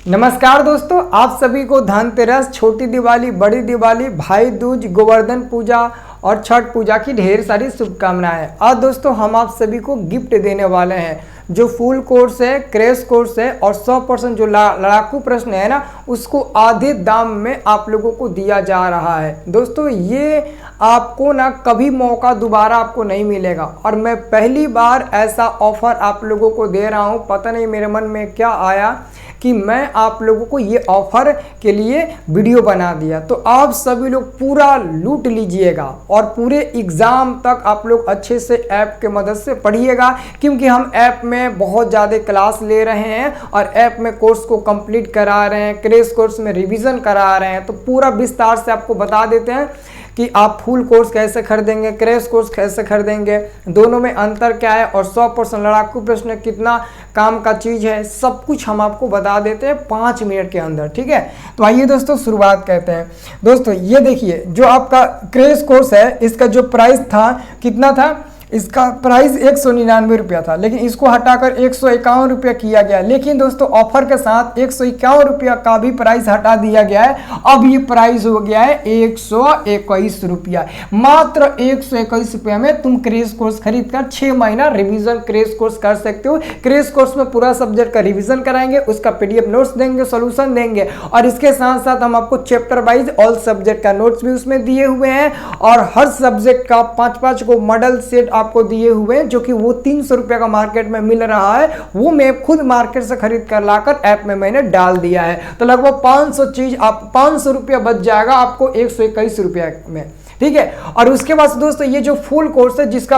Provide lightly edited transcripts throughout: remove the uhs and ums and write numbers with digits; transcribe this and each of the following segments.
नमस्कार दोस्तों, आप सभी को धनतेरस, छोटी दिवाली, बड़ी दिवाली, भाई दूज, गोवर्धन पूजा और छठ पूजा की ढेर सारी शुभकामनाएं। आज दोस्तों हम आप सभी को गिफ्ट देने वाले हैं। जो फुल कोर्स है, क्रैश कोर्स है और 100% जो लड़ाकू प्रश्न है ना, उसको आधे दाम में आप लोगों को दिया जा रहा है। दोस्तों ये आपको ना कभी मौका दोबारा आपको नहीं मिलेगा और मैं पहली बार ऐसा ऑफर आप लोगों को दे रहा हूँ। पता नहीं मेरे मन में क्या आया कि मैं आप लोगों को ये ऑफर के लिए वीडियो बना दिया। तो आप सभी लोग पूरा लूट लीजिएगा और पूरे एग्ज़ाम तक आप लोग अच्छे से ऐप के मदद से पढ़िएगा, क्योंकि हम ऐप में बहुत ज़्यादा क्लास ले रहे हैं और ऐप में कोर्स को कंप्लीट करा रहे हैं, क्रैश कोर्स में रिवीजन करा रहे हैं। तो पूरा विस्तार से आपको बता देते हैं कि आप फुल कोर्स कैसे खरीदेंगे, क्रैश कोर्स कैसे खरीदेंगे, दोनों में अंतर क्या है और 100% लड़ाकू प्रश्न कितना काम का चीज़ है, सब कुछ हम आपको बता देते हैं 5 मिनट के अंदर। ठीक है, तो आइए दोस्तों शुरुआत करते हैं। दोस्तों ये देखिए, जो आपका क्रैश कोर्स है, इसका जो प्राइस था कितना था, इसका प्राइस 199 रुपया था, लेकिन इसको हटाकर 151 रुपया किया गया। लेकिन दोस्तों ऑफर के साथ 151 रुपया का भी प्राइस हटा दिया गया है। अब ये प्राइस हो गया है 121 रुपया। मात्र 121 रुपया में तुम क्रैश कोर्स खरीद कर 6 महीना रिवीजन क्रैश कोर्स कर सकते हो। क्रैश कोर्स में पूरा सब्जेक्ट का रिवीजन कराएंगे, उसका PDF नोट्स देंगे, सोल्यूशन देंगे और इसके साथ साथ हम आपको चैप्टर वाइज ऑल सब्जेक्ट का नोट्स भी उसमें दिए हुए हैं और हर सब्जेक्ट का 5-5 को मॉडल सेट आपको दिए हुए हैं, जो कि वो 300 रुपए का मार्केट में मिल रहा है, वो मैं खुद मार्केट से खरीद कर लाकर ऐप में मैंने डाल दिया है। तो लगभग 500 चीज आप 500 रुपया बच जाएगा आपको 121 रुपया में। ठीक है, और उसके बाद दोस्तों ये जो फुल कोर्स है जिसका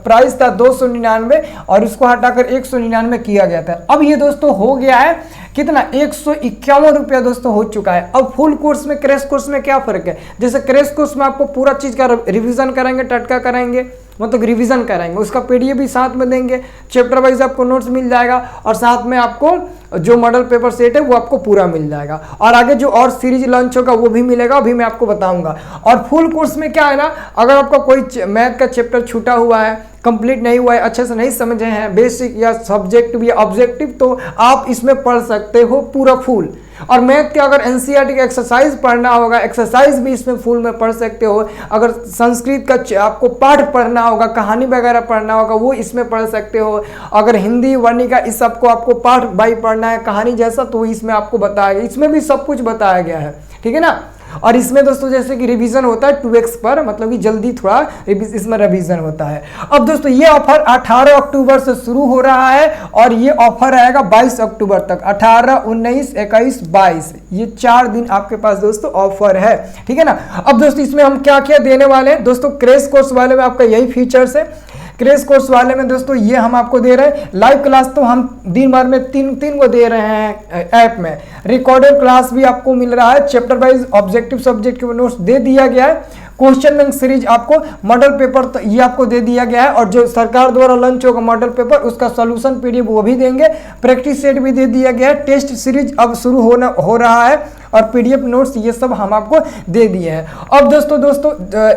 प्राइस था 299 और उसको हटाकर 199 किया गया था, अब ये दोस्तों हो गया है कितना, 151 रुपया दोस्तों हो चुका है। अब फुल कोर्स में क्रैश कोर्स में क्या फर्क है, जैसे क्रैश कोर्स में आपको पूरा चीज का रिवीजन कराएंगे, टटका कराएंगे, मतलब रिवीजन कराएंगे, उसका PDF भी साथ में देंगे, चैप्टर वाइज आपको नोट्स मिल जाएगा और साथ में आपको जो मॉडल पेपर सेट है वो आपको पूरा मिल जाएगा और आगे जो और सीरीज लॉन्च होगा वो भी मिलेगा, अभी मैं आपको बताऊंगा। और फुल कोर्स में क्या है ना, अगर आपका कोई मैथ का चैप्टर छूटा हुआ है, कंप्लीट नहीं हुआ है, अच्छे से नहीं समझे हैं, बेसिक या सब्जेक्टिव या ऑब्जेक्टिव, तो आप इसमें पढ़ सकते हो पूरा फुल। और मैथ के अगर NCERT का एक्सरसाइज पढ़ना होगा, एक्सरसाइज भी इसमें फुल में पढ़ सकते हो। अगर संस्कृत का आपको पाठ पढ़ना होगा, कहानी वगैरह पढ़ना होगा, वो इसमें पढ़ सकते हो। अगर हिंदी वर्णिका इस सबको आपको पाठ बाई पढ़ना है कहानी जैसा, तो इसमें आपको बताया गया, इसमें भी सब कुछ बताया गया है। ठीक है ना। और इसमें दोस्तों जैसे कि रिवीजन होता है 2x पर, मतलब कि जल्दी थोड़ा इसमें रिवीजन होता है। अब दोस्तों ये ऑफर 18 अक्टूबर से शुरू हो रहा है और ये ऑफर रहेगा 22 अक्टूबर तक। 18, 19, 21, 22 ये 4 दिन आपके पास दोस्तों ऑफर है। ठीक है ना। अब दोस्तों इसमें हम क्या क्या देने वाले हैं दोस्तों, क्रैश कोर्स वाले में आपका यही फीचर्स है। क्रैश कोर्स वाले में दोस्तों ये हम आपको दे रहे हैं लाइव क्लास, तो हम दिन भर में 3 को दे रहे हैं ऐप में। रिकॉर्डेड क्लास भी आपको मिल रहा है, चैप्टर वाइज ऑब्जेक्टिव सब्जेक्ट के नोट्स दे दिया गया है, क्वेश्चन बैंक सीरीज आपको, मॉडल पेपर तो ये आपको दे दिया गया है और जो सरकार द्वारा लॉन्च होगा मॉडल पेपर उसका सॉल्यूशन PDF वो भी देंगे, प्रैक्टिस सेट भी दे दिया गया है, टेस्ट सीरीज अब शुरू हो रहा है और PDF नोट्स ये सब हम आपको दे दिए हैं। अब दोस्तों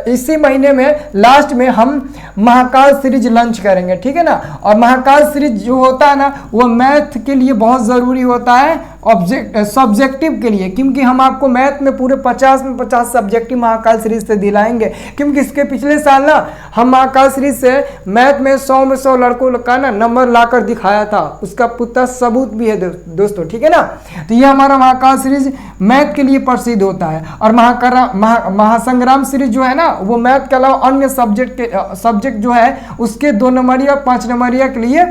इसी महीने में लास्ट में हम महाकाल सीरीज लॉन्च करेंगे। ठीक है ना। और महाकाल सीरीज जो होता है ना, वो मैथ के लिए बहुत ज़रूरी होता है, सब्जेक्टिव के लिए, क्योंकि हम आपको मैथ में पूरे 50 में 50 सब्जेक्टिव महाकाल सीरीज से दिलाएंगे। क्योंकि इसके पिछले साल ना हम महाकाल सीरीज से मैथ में 100 में 100 लड़कों का ना नंबर लाकर दिखाया था, उसका पुख्ता सबूत भी है दोस्तों। ठीक है ना। तो ये हमारा महाकाल सीरीज मैथ के लिए प्रसिद्ध होता है और महासंग्राम सीरीज जो है ना, वो मैथ के अलावा अन्य सब्जेक्ट जो है उसके 2 नंबरिया 5 नंबरिया के लिए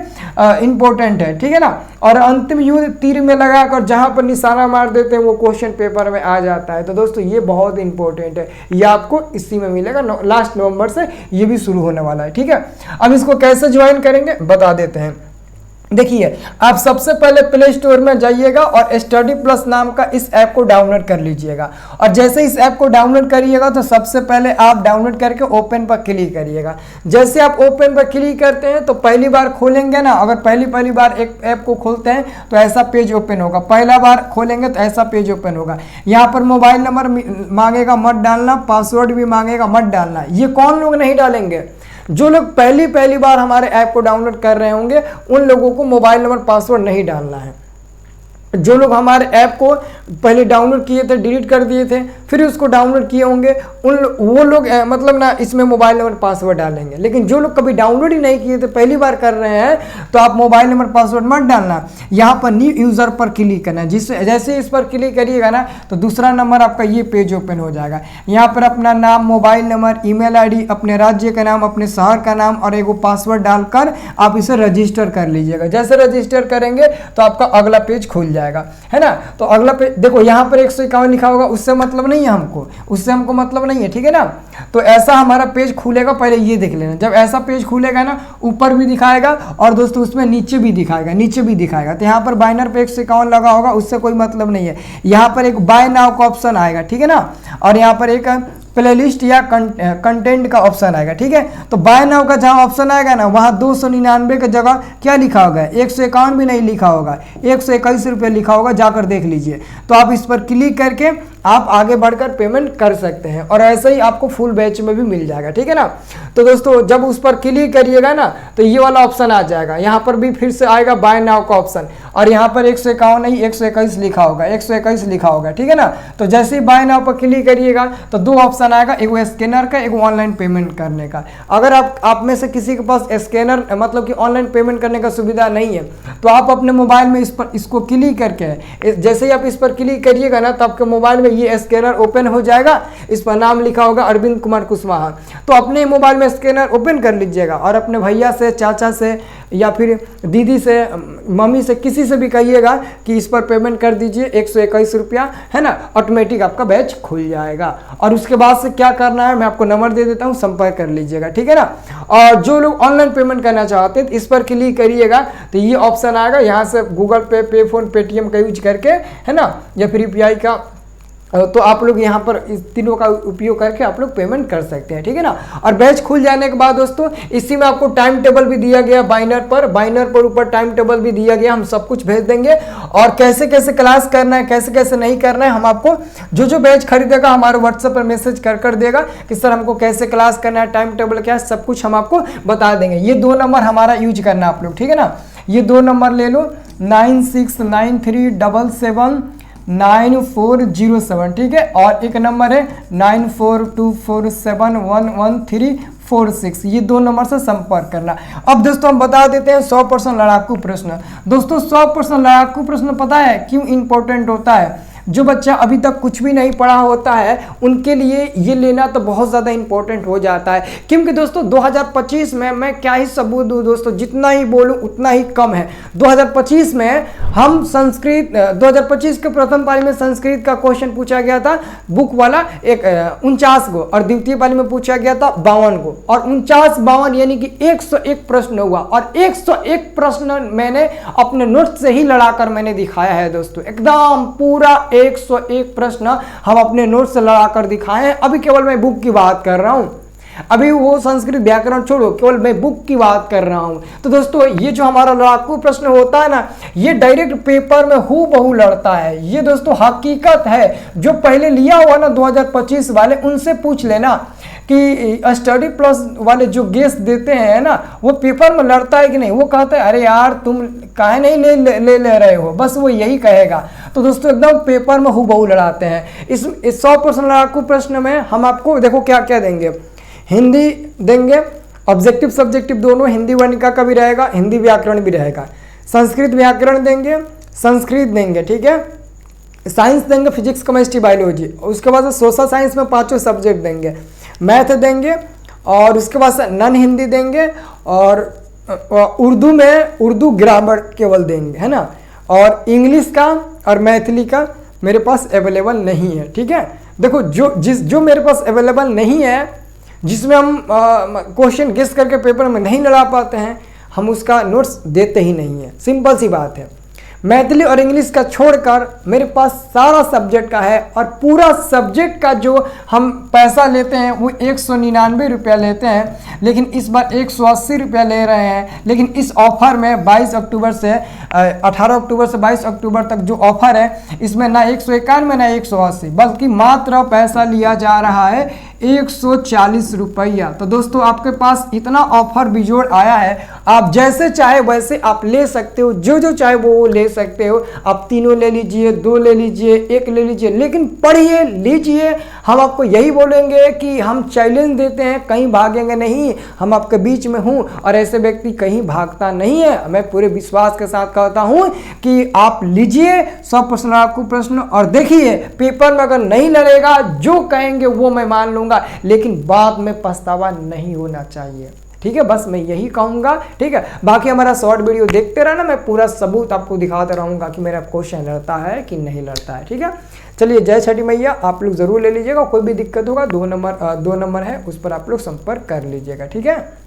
इंपॉर्टेंट है। ठीक है ना। और अंतिम युद्ध तीर में लगाकर जहां पर निशाना मार देते हैं वो क्वेश्चन पेपर में आ जाता है। तो दोस्तों ये बहुत इंपॉर्टेंट है, ये आपको इसी में मिलेगा। लास्ट नवंबर से ये भी शुरू होने वाला है। ठीक है। अब इसको कैसे ज्वाइन करेंगे बता देते हैं। देखिए, आप सबसे पहले प्ले स्टोर में जाइएगा और स्टडी प्लस नाम का इस ऐप को डाउनलोड कर लीजिएगा और जैसे इस ऐप को डाउनलोड करिएगा तो सबसे पहले आप डाउनलोड करके ओपन पर क्लिक करिएगा। जैसे आप ओपन पर क्लिक करते हैं तो पहली बार खोलेंगे ना, अगर पहली बार एक ऐप को खोलते हैं तो ऐसा पेज ओपन होगा, पहला बार खोलेंगे तो ऐसा पेज ओपन होगा। यहाँ पर मोबाइल नंबर मांगेगा, मत डालना, पासवर्ड भी मांगेगा, मत डालना। ये कौन लोग नहीं डालेंगे, जो लोग पहली बार हमारे ऐप को डाउनलोड कर रहे होंगे उन लोगों को मोबाइल नंबर पासवर्ड नहीं डालना है। जो लोग हमारे ऐप को पहले डाउनलोड किए थे, डिलीट कर दिए थे, फिर उसको डाउनलोड किए होंगे, वो लोग मतलब ना इसमें मोबाइल नंबर पासवर्ड डालेंगे। लेकिन जो लोग कभी डाउनलोड ही नहीं किए थे, पहली बार कर रहे हैं, तो आप मोबाइल नंबर पासवर्ड मत डालना। यहाँ पर न्यू यूज़र पर क्लिक करना है। जैसे इस पर क्लिक करिएगा ना, तो दूसरा नंबर आपका ये पेज ओपन हो जाएगा। यहाँ पर अपना नाम, मोबाइल नंबर, ईमेल आईडी, अपने राज्य का नाम, अपने शहर का नाम और एक पासवर्ड डालकर आप इसे रजिस्टर कर लीजिएगा। जैसे रजिस्टर करेंगे तो आपका अगला पेज खुल जाएगा, है ना। तो अगला पेज देखो, यहाँ पर 151 लिखा होगा, उससे मतलब नहीं है हमको, उससे हमको मतलब नहीं है, ठीक है ना। तो ऐसा हमारा पेज खुलेगा, पहले ये देख लेना। जब ऐसा पेज खुलेगा ना, ऊपर भी दिखाएगा और दोस्तों उसमें नीचे भी दिखाएगा, नीचे भी दिखाएगा। तो यहाँ पर बाइनर पे 151 लगा होगा, उससे कोई मतलब नहीं है। यहाँ पर एक बाय नाउ का ऑप्शन आएगा, ठीक है ना, और यहाँ पर एक प्लेलिस्ट या कंटेंट का ऑप्शन आएगा, ठीक है। तो बाय नाउ का जहाँ ऑप्शन आएगा ना, वहाँ 299 की जगह क्या लिखा होगा, 151 भी नहीं लिखा होगा, 121 रुपये लिखा होगा, जाकर देख लीजिए। तो आप इस पर क्लिक करके आप आगे बढ़कर पेमेंट कर सकते हैं, और ऐसे ही आपको फुल बैच में भी मिल जाएगा, ठीक है ना। तो दोस्तों जब उस पर क्लिक करिएगा ना, तो ये वाला ऑप्शन आ जाएगा। यहाँ पर भी फिर से आएगा बाय नाउ का ऑप्शन, और यहाँ पर 151 नहीं 121 लिखा होगा, 121 लिखा होगा, ठीक है ना। तो जैसे ही बाय नाउ पर क्लिक करिएगा तो दो ऑप्शन आएगा, एक वो स्कैनर का, एक ऑनलाइन पेमेंट करने का। अगर आप में से किसी के पास स्कैनर मतलब कि ऑनलाइन पेमेंट करने का सुविधा नहीं है, तो आप अपने मोबाइल में इसको क्लिक करके, जैसे ही आप इस पर क्लिक करिएगा ना, तो आपके मोबाइल में ये स्कैनर ओपन हो जाएगा। इस पर नाम लिखा होगा अरविंद कुमार कुशवाहा। तो अपने मोबाइल में स्कैनर ओपन कर लीजिएगा और अपने भैया से, चाचा से या फिर दीदी से, मम्मी से, किसी से भी कहिएगा कि इस पर पेमेंट कर दीजिए 121 रुपया, है ना। ऑटोमेटिक आपका बैच खुल जाएगा। और उसके बाद से क्या करना है, मैं आपको नंबर दे देता हूँ, संपर्क कर लीजिएगा, ठीक है ना। और जो लोग ऑनलाइन पेमेंट करना चाहते हैं, इस पर क्लिक करिएगा तो ये ऑप्शन आएगा। यहाँ से गूगल पे, पेफोन, पेटीएम का यूज करके, है ना, या फिर यूपीआई का, तो आप लोग यहाँ पर इस तीनों का उपयोग करके आप लोग पेमेंट कर सकते हैं, ठीक है ना। और बैच खुल जाने के बाद दोस्तों इसी में आपको टाइम टेबल भी दिया गया, बाइनर पर ऊपर टाइम टेबल भी दिया गया। हम सब कुछ भेज देंगे, और कैसे कैसे क्लास करना है, कैसे कैसे नहीं करना है, हम आपको जो बैच खरीदेगा हमारे व्हाट्सएप पर मैसेज कर देगा कि सर हमको कैसे क्लास करना है, टाइम टेबल क्या है, सब कुछ हम आपको बता देंगे। ये 2 नंबर हमारा यूज करना आप लोग, ठीक है ना। ये 2 नंबर ले लो, 9693779407, ठीक है। और एक नंबर है 9424711346। ये 2 नंबर से संपर्क करना। अब दोस्तों हम बता देते हैं 100% लड़ाकू प्रश्न। दोस्तों 100% लड़ाकू प्रश्न पता है क्यों इंपॉर्टेंट होता है? जो बच्चा अभी तक कुछ भी नहीं पढ़ा होता है उनके लिए ये लेना तो बहुत ज़्यादा इंपॉर्टेंट हो जाता है। क्योंकि दोस्तों 2025 में मैं क्या ही सबूत दूँ दोस्तों, जितना ही बोलूँ उतना ही कम है। 2025 में हम संस्कृत 2025 के प्रथम पाली में संस्कृत का क्वेश्चन पूछा गया था, बुक वाला 49 गो, और द्वितीय पाली में पूछा गया था 52 गो, और 49-52 यानी कि 101 प्रश्न हुआ। और 101 प्रश्न मैंने अपने नोट से ही लड़ाकर मैंने दिखाया है दोस्तों, एकदम पूरा 101 प्रश्न हम अपने नोट से लड़ाकर दिखाए हैं। अभी केवल मैं बुक की बात कर रहा हूं, अभी वो संस्कृत व्याकरण छोड़ो, केवल मैं बुक की बात कर रहा हूं। तो दोस्तों ये जो हमारा लड़ाकू प्रश्न होता है ना, ये डायरेक्ट पेपर में हूबहू लड़ता है। ये दोस्तों हकीकत है। जो पहले लिया हुआ ना 2025 वाले, उनसे पूछ लेना कि स्टडी प्लस वाले जो गेस देते हैं ना, वो पेपर में लड़ता है कि नहीं। वो कहता है अरे यार तुम काहे नहीं ले रहे हो, बस वो यही कहेगा। तो दोस्तों एकदम पेपर में हूबहू लड़ाते हैं। इस 100% लड़ाकू प्रश्न में हम आपको देखो क्या क्या देंगे। हिंदी देंगे, ऑब्जेक्टिव सब्जेक्टिव दोनों, हिंदी वर्णिका का भी रहेगा, हिंदी व्याकरण भी रहेगा। संस्कृत व्याकरण देंगे, संस्कृत देंगे, ठीक है। साइंस देंगे, फिजिक्स, केमिस्ट्री, बायोलॉजी। उसके बाद सोशल साइंस में 5 सब्जेक्ट देंगे। मैथ देंगे, और उसके बाद नॉन हिंदी देंगे, और उर्दू में उर्दू ग्रामर केवल देंगे, है ना। और इंग्लिश का और मैथिली का मेरे पास अवेलेबल नहीं है, ठीक है। देखो जो मेरे पास अवेलेबल नहीं है, जिसमें हम क्वेश्चन गेस करके पेपर में नहीं लड़ा पाते हैं, हम उसका नोट्स देते ही नहीं है, सिंपल सी बात है। मैथिली और इंग्लिश का छोड़कर मेरे पास सारा सब्जेक्ट का है, और पूरा सब्जेक्ट का जो हम पैसा लेते हैं वो 199 रुपया लेते हैं, लेकिन इस बार 180 रुपया ले रहे हैं। लेकिन इस ऑफर में 22 अक्टूबर से 18 अक्टूबर से 22 अक्टूबर तक जो ऑफर है, इसमें ना 191 ना 180, बल्कि मात्र पैसा लिया जा रहा है 140 रुपया। तो दोस्तों आपके पास इतना ऑफर बिजोड़ आया है, आप जैसे चाहे वैसे आप ले सकते हो, जो जो चाहे वो ले सकते हो। आप तीनों ले लीजिए, 2 ले लीजिए, 1 ले लीजिए, लेकिन पढ़िए लीजिए। हम आपको यही बोलेंगे कि हम चैलेंज देते हैं, कहीं भागेंगे नहीं, हम आपके बीच में हूँ और ऐसे व्यक्ति कहीं भागता नहीं है। मैं पूरे विश्वास के साथ कहता हूँ कि आप लीजिए 100% आपको प्रश्न, और देखिए पेपर में अगर नहीं लड़ेगा, जो कहेंगे वो मैं मान लूंगा, लेकिन बाद में पछतावा नहीं होना चाहिए। ठीक है, बस मैं यही कहूंगा। ठीक है, बाकी हमारा शॉर्ट वीडियो देखते रहना, मैं पूरा सबूत आपको दिखाते रहूंगा कि मेरा क्वेश्चन लड़ता है कि नहीं लड़ता है। ठीक है, चलिए, जय छठी मैया। आप लोग जरूर ले लीजिएगा, कोई भी दिक्कत होगा 2 नंबर है, उस पर आप लोग संपर्क कर लीजिएगा। ठीक है।